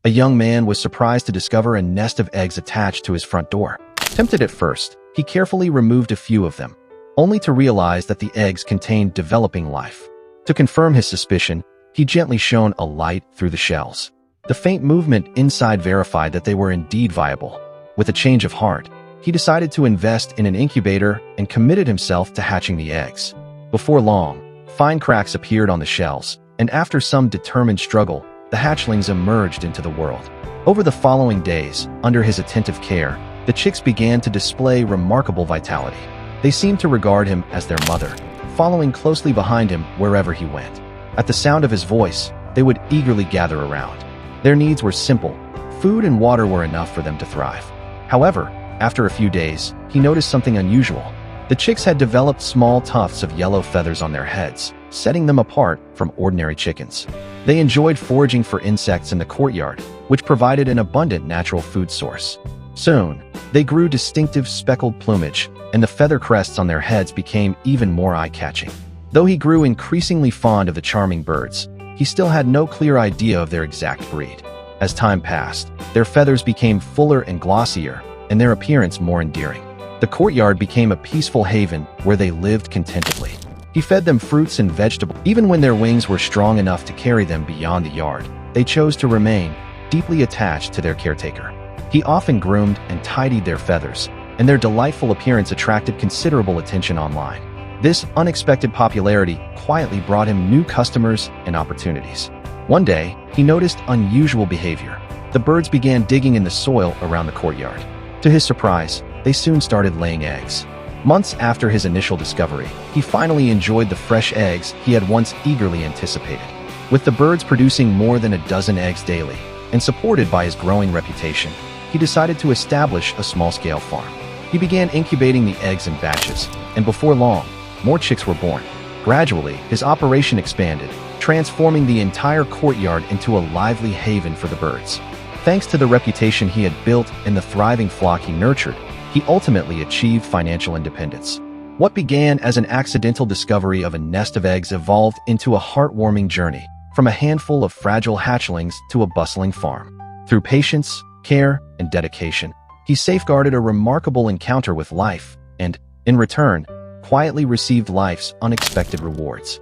a young man was surprised to discover a nest of eggs attached to his front door. Tempted at first, he carefully removed a few of them, only to realize that the eggs contained developing life. To confirm his suspicion, he gently shone a light through the shells. The faint movement inside verified that they were indeed viable. With a change of heart, he decided to invest in an incubator and committed himself to hatching the eggs. Before long, fine cracks appeared on the shells, and after some determined struggle, the hatchlings emerged into the world. Over the following days, under his attentive care, the chicks began to display remarkable vitality. They seemed to regard him as their mother, following closely behind him wherever he went. At the sound of his voice, they would eagerly gather around. Their needs were simple. Food and water were enough for them to thrive. However, after a few days, he noticed something unusual. The chicks had developed small tufts of yellow feathers on their heads, setting them apart from ordinary chickens. They enjoyed foraging for insects in the courtyard, which provided an abundant natural food source. Soon, they grew distinctive speckled plumage, and the feather crests on their heads became even more eye-catching. Though he grew increasingly fond of the charming birds, he still had no clear idea of their exact breed. As time passed, their feathers became fuller and glossier, and their appearance more endearing. The courtyard became a peaceful haven where they lived contentedly. He fed them fruits and vegetables. Even when their wings were strong enough to carry them beyond the yard, they chose to remain deeply attached to their caretaker. He often groomed and tidied their feathers, and their delightful appearance attracted considerable attention online. This unexpected popularity quietly brought him new customers and opportunities. One day, he noticed unusual behavior. The birds began digging in the soil around the courtyard. To his surprise, they soon started laying eggs. Months after his initial discovery, he finally enjoyed the fresh eggs he had once eagerly anticipated. With the birds producing more than a dozen eggs daily, and supported by his growing reputation, he decided to establish a small-scale farm. He began incubating the eggs in batches, and before long, more chicks were born. Gradually, his operation expanded, transforming the entire courtyard into a lively haven for the birds. Thanks to the reputation he had built and the thriving flock he nurtured, he ultimately achieved financial independence. What began as an accidental discovery of a nest of eggs evolved into a heartwarming journey, from a handful of fragile hatchlings to a bustling farm. Through patience, care, and dedication, he safeguarded a remarkable encounter with life and, in return, quietly received life's unexpected rewards.